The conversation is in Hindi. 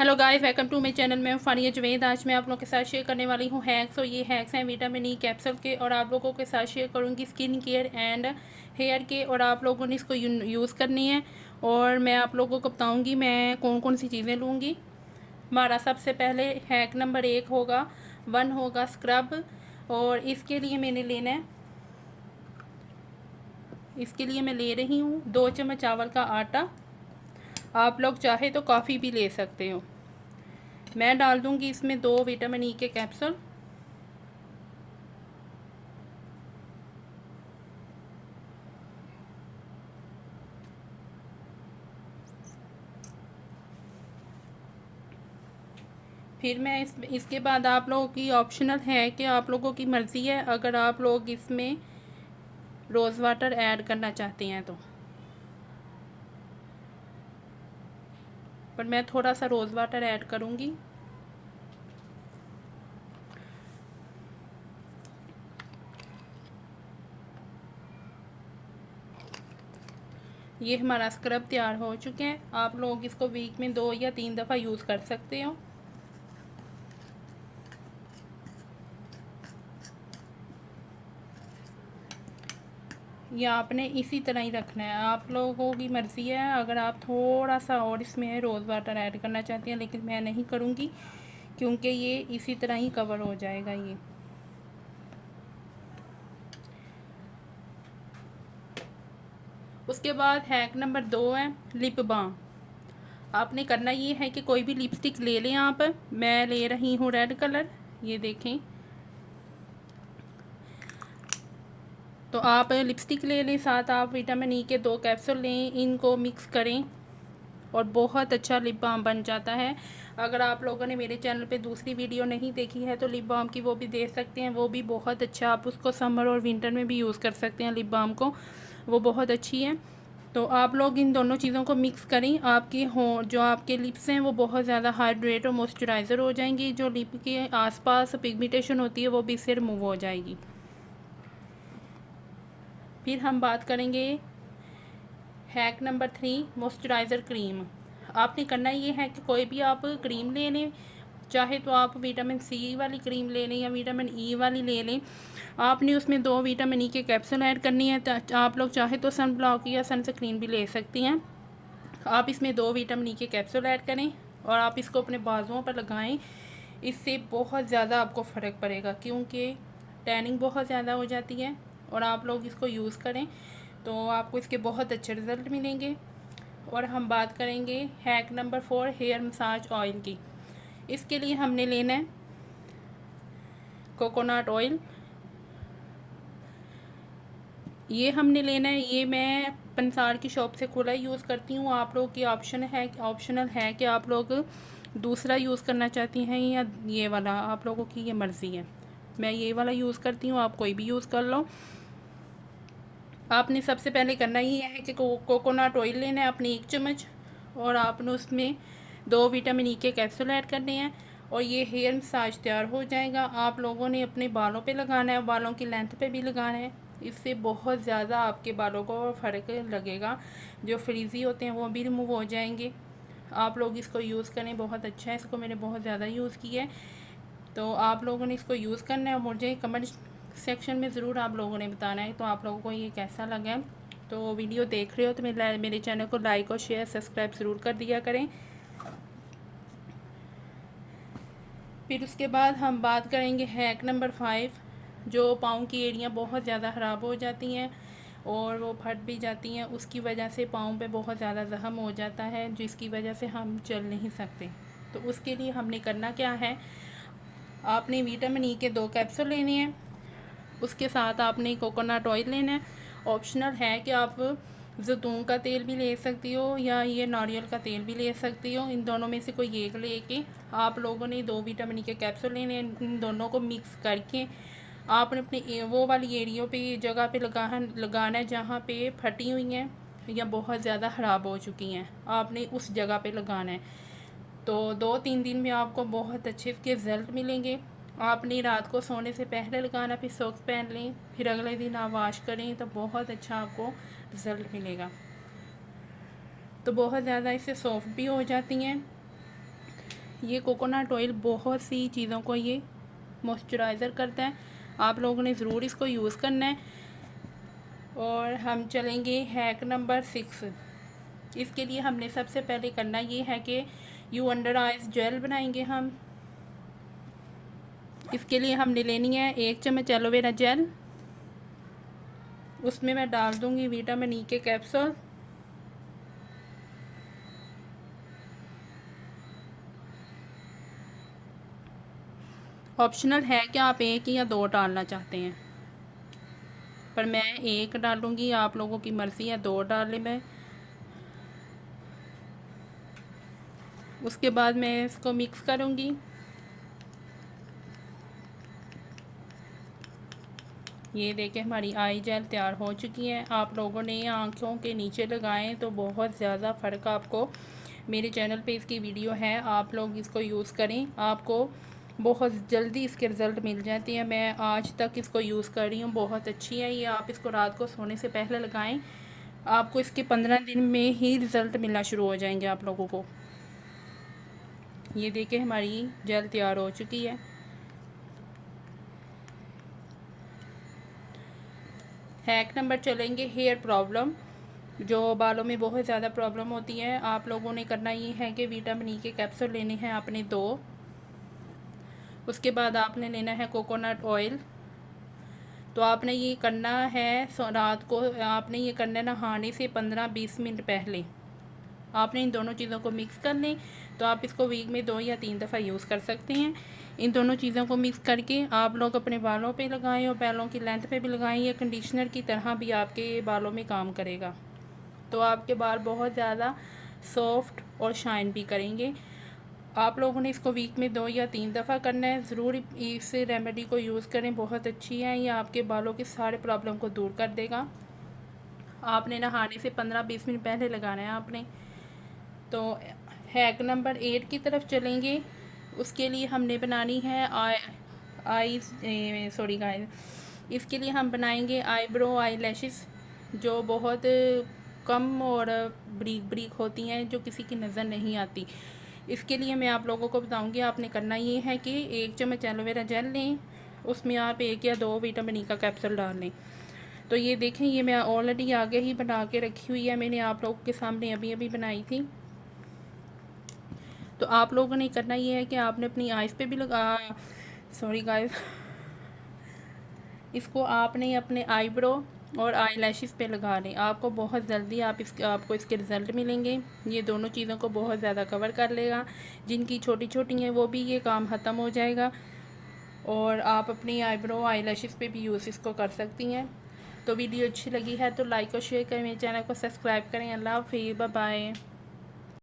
Hello guys, welcome to my channel. मैं फ़ानिया जुवैद। आज मैं आप लोगों के साथ शेयर करने वाली हूँ हैक्स। और ये हैक्स हैं विटामिन ई कैप्सूल के, और आप लोगों के साथ शेयर करूँगी स्किन केयर एंड हेयर के, और आप लोगों ने इसको यूज़ करनी है। और मैं आप लोगों को बताऊँगी मैं कौन कौन सी चीज़ें लूँगी। हमारा सबसे पहले हैक नंबर 1 होगा, 1 होगा स्क्रब। और इसके लिए मैंने लेना है, इसके लिए मैं ले रही हूँ 2 चम्मच चावल का आटा। आप लोग चाहे तो कॉफ़ी भी ले सकते हो। मैं डाल दूंगी इसमें 2 विटामिन ई के कैप्सूल। फिर मैं इसके बाद आप लोगों की ऑप्शनल है कि आप लोगों की मर्ज़ी है अगर आप लोग इसमें रोज़ वाटर ऐड करना चाहते हैं तो। पर मैं थोड़ा सा रोज़ वाटर ऐड करूँगी। ये हमारा स्क्रब तैयार हो चुके हैं। आप लोग इसको वीक में 2 या 3 दफ़ा यूज़ कर सकते हो। या आपने इसी तरह ही रखना है, आप लोगों की मर्ज़ी है। अगर आप थोड़ा सा और इसमें रोज़ वाटर ऐड करना चाहते हैं, लेकिन मैं नहीं करूँगी क्योंकि ये इसी तरह ही कवर हो जाएगा। ये उसके बाद हैक नंबर 2 है लिप बाम। आपने करना ये है कि कोई भी लिपस्टिक ले लें आप। मैं ले रही हूँ रेड कलर, ये देखें। तो आप लिपस्टिक ले लें, साथ आप विटामिन ई के 2 कैप्सूल लें, इनको मिक्स करें और बहुत अच्छा लिप बाम बन जाता है। अगर आप लोगों ने मेरे चैनल पे दूसरी वीडियो नहीं देखी है तो लिप बाम की वो भी देख सकते हैं, वो भी बहुत अच्छा। आप उसको समर और विंटर में भी यूज़ कर सकते हैं लिप बाम को, वो बहुत अच्छी है। तो आप लोग इन दोनों चीज़ों को मिक्स करें। आपकी जो आपके लिप्स हैं वो बहुत ज़्यादा हाइड्रेट और मॉइस्चराइज़र हो जाएंगी। जो लिप के आसपास पिगमेंटेशन होती है वो भी इससे रिमूव हो जाएगी। फिर हम बात करेंगे हैक नंबर 3 मॉइस्चराइज़र क्रीम। आपने करना ये है कि कोई भी आप क्रीम ले लें, चाहे तो आप विटामिन सी वाली क्रीम ले लें या विटामिन ई वाली ले लें। आपने उसमें 2 विटामिन ई के कैप्सूल ऐड करनी है। आप लोग चाहे तो सन ब्लॉक या सन स्क्रीन भी ले सकती हैं। आप इसमें 2 विटामिन ई के कैप्सूल ऐड करें और आप इसको अपने बाजुओं पर लगाएं। इससे बहुत ज़्यादा आपको फ़र्क पड़ेगा क्योंकि टैनिंग बहुत ज़्यादा हो जाती है। और आप लोग इसको यूज़ करें तो आपको इसके बहुत अच्छे रिज़ल्ट मिलेंगे। और हम बात करेंगे hack number 4 hair massage oil की। इसके लिए हमने लेना है कोकोनट ऑयल। ये हमने लेना है, ये मैं पंसार की शॉप से खुला यूज़ करती हूँ। आप लोग की ऑप्शनल है कि आप लोग दूसरा यूज़ करना चाहती हैं या ये वाला, आप लोगों की ये मर्ज़ी है। मैं ये वाला यूज़ करती हूँ, आप कोई भी यूज़ कर लो। आपने सबसे पहले करना ही है कि कोकोनट ऑयल लेना है अपने 1 चम्मच, और आपने उसमें 2 विटामिन ई के कैप्सूल ऐड करने हैं और ये हेयर मसाज तैयार हो जाएगा। आप लोगों ने अपने बालों पे लगाना है, बालों की लेंथ पे भी लगाना है। इससे बहुत ज़्यादा आपके बालों को फ़र्क लगेगा। जो फ्रीज़ी होते हैं वो भी रिमूव हो जाएंगे। आप लोग इसको यूज़ करें, बहुत अच्छा है। इसको मैंने बहुत ज़्यादा यूज़ किया है। तो आप लोगों ने इसको यूज़ करना है और मुझे कमेंट सेक्शन में ज़रूर आप लोगों ने बताना है तो आप लोगों को ये कैसा लगा। तो वीडियो देख रहे हो तो मेरे चैनल को लाइक और शेयर सब्सक्राइब ज़रूर कर दिया करें। फिर उसके बाद हम बात करेंगे हैक नंबर 5। जो पाँव की एड़ियाँ बहुत ज़्यादा ख़राब हो जाती हैं और वो फट भी जाती हैं, उसकी वजह से पाँव पे बहुत ज़्यादा ज़ख्म हो जाता है जिसकी वजह से हम चल नहीं सकते। तो उसके लिए हमने करना क्या है, आपने विटामिन ई के 2 कैप्सूल लेने हैं। उसके साथ आपने कोकोनट ऑयल लेना है। ऑप्शनल है कि आप जैतून का तेल भी ले सकती हो या ये नारियल का तेल भी ले सकती हो। इन दोनों में से कोई एक लेके आप लोगों ने 2 विटामिन ई के कैप्सूल लेने हैं। इन दोनों को मिक्स करके आपने अपनी वो वाली एरियो पे जगह पे लगाना है जहाँ पे फटी हुई हैं या बहुत ज़्यादा ख़राब हो चुकी हैं। आपने उस जगह पे लगाना है। तो 2-3 दिन में आपको बहुत अच्छे इसके रिज़ल्ट मिलेंगे। आपने रात को सोने से पहले लगाना, फिर सॉक्स पहन लें, फिर अगले दिन आप वॉश करें तो बहुत अच्छा आपको रिज़ल्ट मिलेगा। तो बहुत ज़्यादा इससे सॉफ्ट भी हो जाती हैं। ये कोकोनट ऑयल बहुत सी चीज़ों को ये मॉइस्चराइज़र करता है, आप लोगों ने ज़रूर इसको यूज़ करना है। और हम चलेंगे हैक नंबर 6। इसके लिए हमने सबसे पहले करना ये है कि यू अंडर आइज जेल बनाएंगे हम। इसके लिए हमने लेनी है 1 चम्मच एलोवेरा जेल, उसमें मैं डाल दूँगी विटामिन ई के कैप्सूल। ऑप्शनल है कि आप 1 या 2 डालना चाहते हैं, पर मैं 1 डालूँगी, आप लोगों की मर्ज़ी है 2 डाल लें मैं। उसके बाद मैं इसको मिक्स करूँगी। ये देखें हमारी आई जेल तैयार हो चुकी है। आप लोगों ने आँखों के नीचे लगाएं तो बहुत ज़्यादा फ़र्क आपको, मेरे चैनल पे इसकी वीडियो है, आप लोग इसको यूज़ करें, आपको बहुत जल्दी इसके रिज़ल्ट मिल जाते हैं। मैं आज तक इसको यूज़ कर रही हूँ, बहुत अच्छी है ये। आप इसको रात को सोने से पहले लगाएं, आपको इसके 15 दिन में ही रिज़ल्ट मिलना शुरू हो जाएंगे आप लोगों को। ये देखें हमारी जेल तैयार हो चुकी है। हैक नंबर चलेंगे हेयर प्रॉब्लम, जो बालों में बहुत ज़्यादा प्रॉब्लम होती है। आप लोगों ने करना ये है कि विटामिन ई के कैप्सूल लेने हैं आपने 2। उसके बाद आपने लेना है कोकोनट ऑयल। तो आपने ये करना है रात को, आपने ये करना है नहाने से 15-20 मिनट पहले आपने इन दोनों चीज़ों को मिक्स कर लें। तो आप इसको वीक में 2 या 3 दफ़ा यूज़ कर सकते हैं। इन दोनों चीज़ों को मिक्स करके आप लोग अपने बालों पे लगाएं और बालों की लेंथ पे भी लगाएं। ये कंडीशनर की तरह भी आपके बालों में काम करेगा, तो आपके बाल बहुत ज़्यादा सॉफ्ट और शाइन भी करेंगे। आप लोगों ने इसको वीक में 2 या 3 दफ़ा करना है। ज़रूर इस रेमेडी को यूज़ करें, बहुत अच्छी है ये, आपके बालों के सारे प्रॉब्लम को दूर कर देगा। आपने नहाने से 15-20 मिनट पहले लगाना है आपने। तो हैक नंबर 8 की तरफ चलेंगे। उसके लिए हमने बनानी है सॉरी गाइस, इसके लिए हम बनाएंगे आईब्रो आई लैशेस, जो बहुत कम और ब्रीक ब्रीक होती हैं, जो किसी की नज़र नहीं आती। इसके लिए मैं आप लोगों को बताऊंगी, आपने करना ये है कि 1 चम्मच एलोवेरा जेल लें, उसमें आप 1 या 2 विटामिन ई का कैप्सूल डाल लें। तो ये देखें, ये मैं ऑलरेडी आगे ही बना के रखी हुई है, मैंने आप लोगों के सामने अभी अभी बनाई थी। तो आप लोगों ने करना ये है कि आपने अपनी आइज़ पे भी सॉरी गाइस, इसको आपने अपने आईब्रो और आई लैशेस पे लगा लें। आपको बहुत जल्दी आपको इसके रिज़ल्ट मिलेंगे। ये दोनों चीज़ों को बहुत ज़्यादा कवर कर लेगा। जिनकी छोटी छोटी हैं वो भी ये काम ख़त्म हो जाएगा, और आप अपनी आईब्रो आई लैशेस पे भी यूज़ इसको कर सकती हैं। तो वीडियो अच्छी लगी है तो लाइक और शेयर करें, मेरे चैनल को सब्सक्राइब करें। अल्लाह हाफ़िज़, बाय बाय।